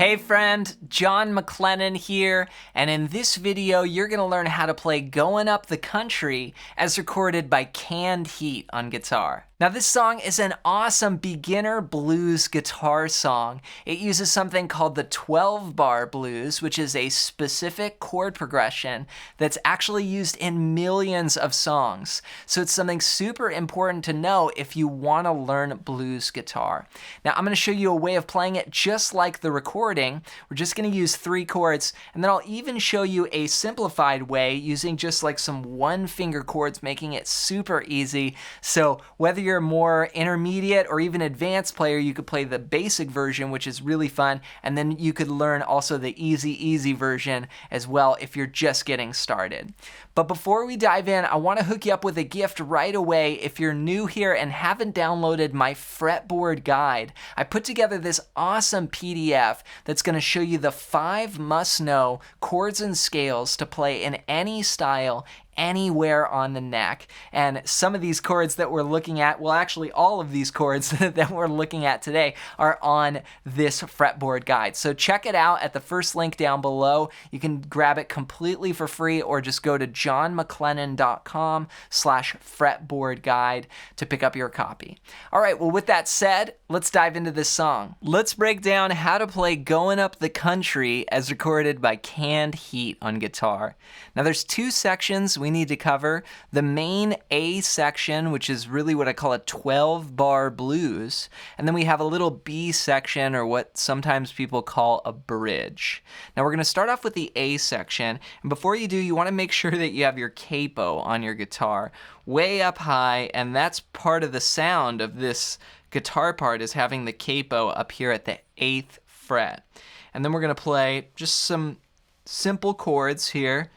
Hey friend, John MacLennan here, and in this video you're going to learn how to play Going Up the Country as recorded by Canned Heat on guitar. Now this song is an awesome beginner blues guitar song. It uses something called the 12-bar blues, which is a specific chord progression that's actually used in millions of songs. So it's something super important to know if you want to learn blues guitar. Now I'm going to show you a way of playing it just like the recording. We're just going to use 3 chords, and then I'll even show you a simplified way using just like some one-finger chords, making it super easy. So whether you're a more intermediate or even advanced player, you could play the basic version, which is really fun, and then you could learn also the easy version as well if you're just getting started. But before we dive in, I want to hook you up with a gift right away if you're new here and haven't downloaded my fretboard guide. I put together this awesome PDF that's going to show you the 5 must-know chords and scales to play in any style, anywhere on the neck. And some of these chords that we're looking at, well actually all of these chords that we're looking at today are on this fretboard guide. So check it out at the first link down below. You can grab it completely for free or just go to johnmaclennan.com/fretboard guide to pick up your copy. All right, well with that said, let's dive into this song. Let's break down how to play Going Up the Country as recorded by Canned Heat on guitar. Now there's 2 sections we need to cover. The main A section, which is really what I call a 12-bar blues, and then we have a little B section, or what sometimes people call a bridge. Now we're going to start off with the A section, and before you do, you want to make sure that you have your capo on your guitar way up high, and that's part of the sound of this guitar part, is having the capo up here at the 8th fret. And then we're going to play just some simple chords here,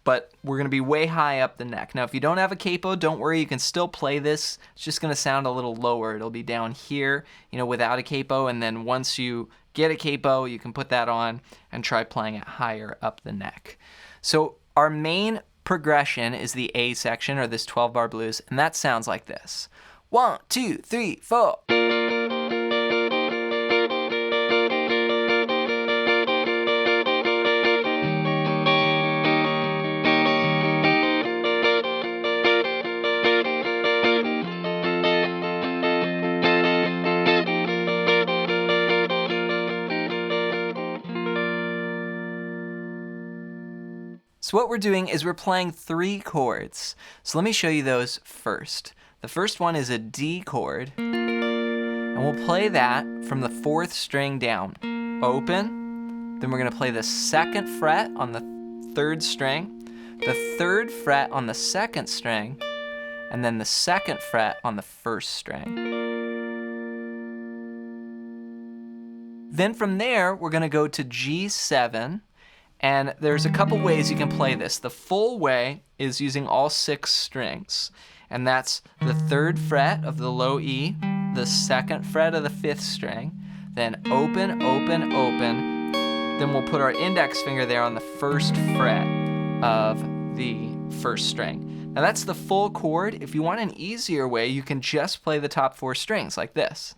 but we're going to be way high up the neck. Now if you don't have a capo, don't worry, you can still play this. It's just going to sound a little lower. It'll be down here, without a capo, and then once you get a capo, you can put that on and try playing it higher up the neck. So our main progression is the A section, or this 12-bar blues, and that sounds like this. 1, 2, 3, 4. So what we're doing is we're playing 3 chords. So let me show you those first. The first one is a D chord, and we'll play that from the 4th string down. Open, then we're going to play the 2nd fret on the 3rd string, the 3rd fret on the 2nd string, and then the 2nd fret on the 1st string. Then from there, we're going to go to G7, and there's a couple ways you can play this. The full way is using all 6 strings, and that's the 3rd fret of the low E, the 2nd fret of the 5th string, then open, open, open, then we'll put our index finger there on the 1st fret of the 1st string. Now that's the full chord. If you want an easier way, you can just play the top 4 strings like this.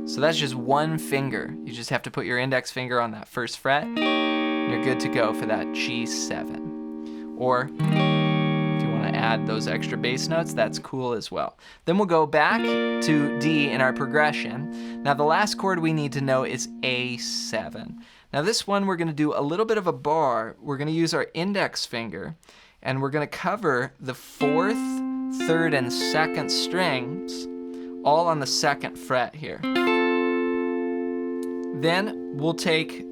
So that's just one finger. You just have to put your index finger on that 1st fret, and you're good to go for that G7. Or if you want to add those extra bass notes, that's cool as well. Then we'll go back to D in our progression. Now the last chord we need to know is A7. Now this one we're going to do a little bit of a bar. We're going to use our index finger, and we're going to cover the 4th, 3rd, and 2nd strings all on the 2nd fret here. Then we'll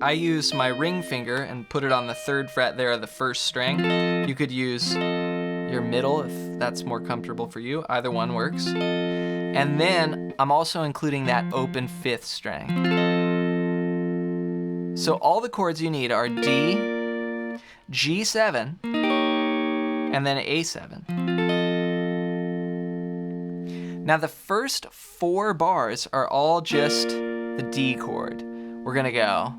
I use my ring finger and put it on the 3rd fret there of the 1st string. You could use your middle if that's more comfortable for you. Either one works. And then I'm also including that open 5th string. So all the chords you need are D, G7, and then A7. Now the first 4 bars are all just the D chord. We're gonna go.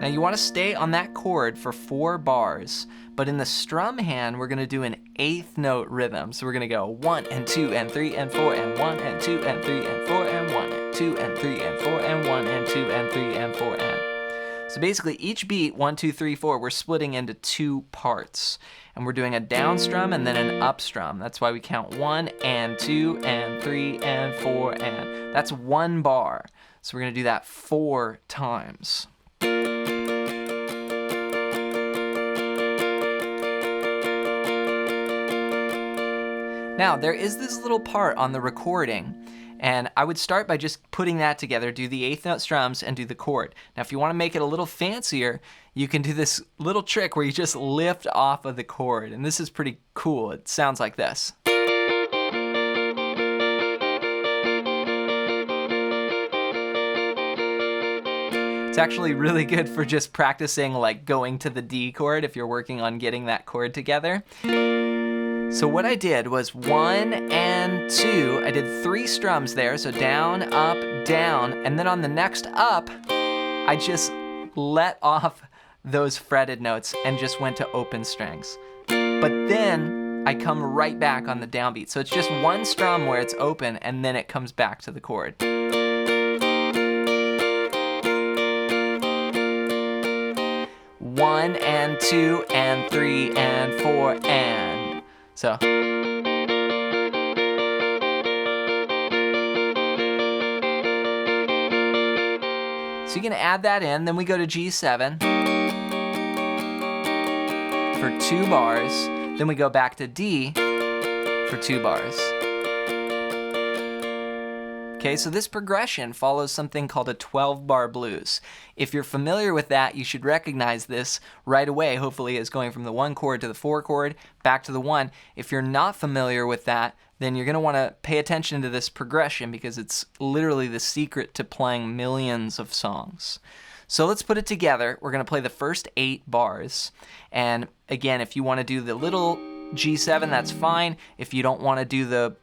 Now you want to stay on that chord for 4 bars, but in the strum hand, we're going to do an 8th note rhythm. So we're going to go 1 and 2 and 3 and 4 and 1 and 2 and 3 and 4 and 1 and 2 and 3 and 4 and 1 and 2 and 3 and 4 and. So basically each beat, 1, 2, 3, 4, we're splitting into 2 parts. And we're doing a down strum and then an up strum. That's why we count 1 and 2 and 3 and 4 and. That's 1 bar. So we're going to do that 4 times. Now, there is this little part on the recording, and I would start by just putting that together, do the 8th note strums, and do the chord. Now, if you want to make it a little fancier, you can do this little trick where you just lift off of the chord, and this is pretty cool. It sounds like this. It's actually really good for just practicing like going to the D chord if you're working on getting that chord together. So what I did was 1 and 2, I did 3 strums there, so down, up, down, and then on the next up, I just let off those fretted notes and just went to open strings. But then I come right back on the downbeat. So it's just 1 strum where it's open and then it comes back to the chord. One and 2 and 3 and 4 and. So. So you can add that in, then we go to G7 for 2 bars, then we go back to D for 2 bars. Okay, so this progression follows something called a 12-bar blues. If you're familiar with that, you should recognize this right away, hopefully, as going from the 1 chord to the 4 chord, back to the 1. If you're not familiar with that, then you're going to want to pay attention to this progression because it's literally the secret to playing millions of songs. So let's put it together. We're going to play the first 8 bars. And again, if you want to do the little G7, that's fine. If you don't want to do the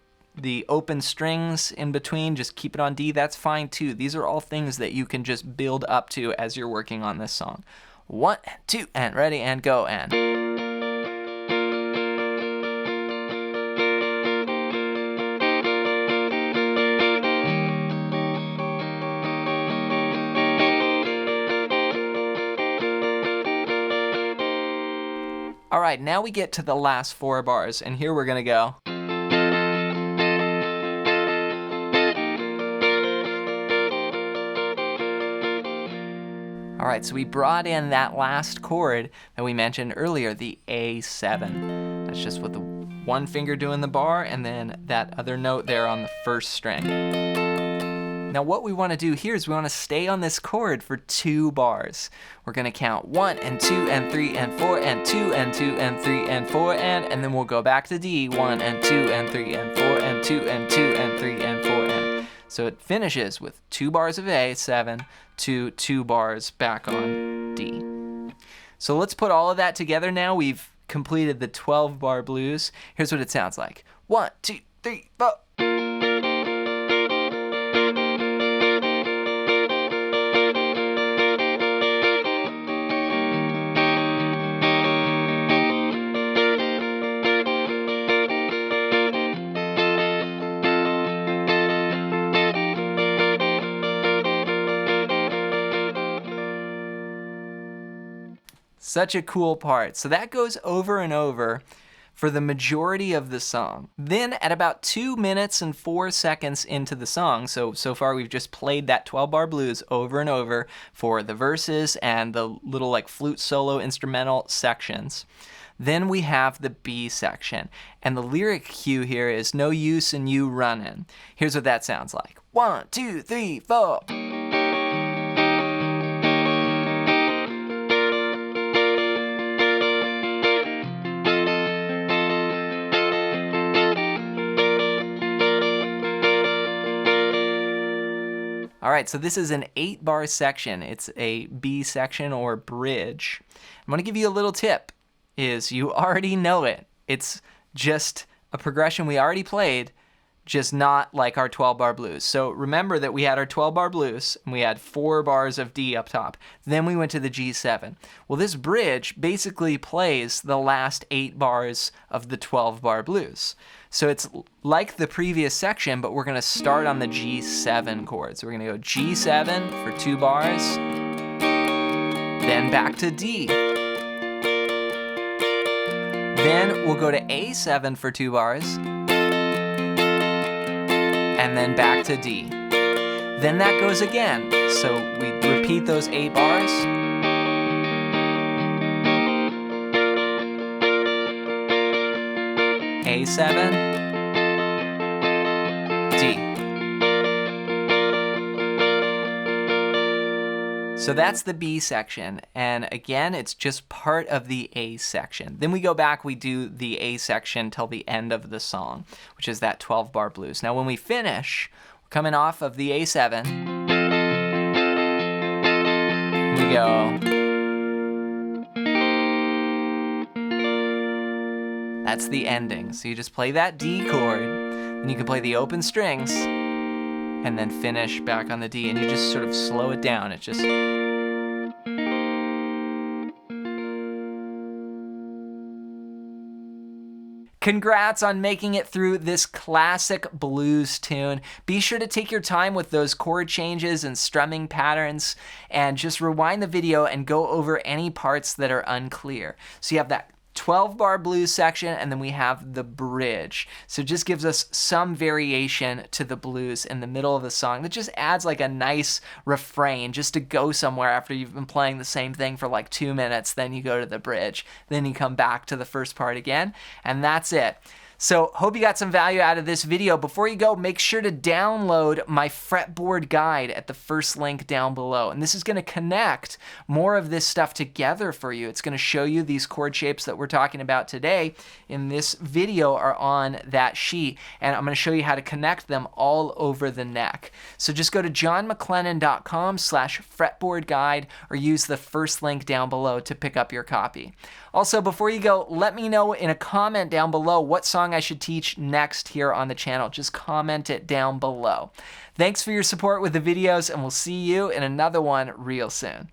open strings in between, just keep it on D, that's fine too. These are all things that you can just build up to as you're working on this song. 1, 2, and ready, and go, and. All right, now we get to the last 4 bars, and here we're gonna go. All right, so we brought in that last chord that we mentioned earlier, the A7. That's just with the 1 finger doing the bar and then that other note there on the 1st string. Now what we want to do here is we want to stay on this chord for 2 bars. We're going to count 1 and 2 and 3 and 4 and 2 and 2 and 3 and 4 and then we'll go back to D, 1 and 2 and 3 and 4 and 2 and 2 and 3 and 4 and. So it finishes with 2 bars of A7 to 2 bars back on D. So let's put all of that together now. We've completed the 12-bar blues. Here's what it sounds like. 1, 2, 3, 4. Such a cool part. So that goes over and over for the majority of the song. Then at about 2 minutes and 4 seconds into the song, so far we've just played that 12-bar blues over and over for the verses and the little like flute solo instrumental sections. Then we have the B section. And the lyric cue here is no use in you running. Here's what that sounds like. 1, 2, 3, 4. All right, so this is an 8-bar section. It's a B section or bridge. I'm gonna give you a little tip, is you already know it. It's just a progression we already played. just not like our 12-bar blues. So remember that we had our 12-bar blues, and we had 4 bars of D up top. Then we went to the G7. Well, this bridge basically plays the last 8 bars of the 12-bar blues. So it's like the previous section, but we're going to start on the G7 chord. So we're going to go G7 for 2 bars, then back to D. Then we'll go to A7 for 2 bars, and then back to D. Then that goes again. So we repeat those 8 bars. A7, D. So that's the B section, and again, it's just part of the A section. Then we go back, we do the A section till the end of the song, which is that 12-bar blues. Now when we finish, we're coming off of the A7, we go, that's the ending. So you just play that D chord, then you can play the open strings, and then finish back on the D, and you just sort of slow it down. It's just... Congrats on making it through this classic blues tune. Be sure to take your time with those chord changes and strumming patterns, and just rewind the video and go over any parts that are unclear. So you have that 12-bar blues section, and then we have the bridge. So it just gives us some variation to the blues in the middle of the song that just adds like a nice refrain just to go somewhere after you've been playing the same thing for like 2 minutes. Then you go to the bridge, then you come back to the first part again, and that's it. So hope you got some value out of this video. Before you go, make sure to download my fretboard guide at the first link down below. And this is going to connect more of this stuff together for you. It's going to show you these chord shapes that we're talking about today in this video are on that sheet. And I'm going to show you how to connect them all over the neck. So just go to johnmaclennan.com/fretboard guide or use the first link down below to pick up your copy. Also, before you go, let me know in a comment down below what song I should teach next here on the channel. Just comment it down below. Thanks for your support with the videos, and we'll see you in another one real soon.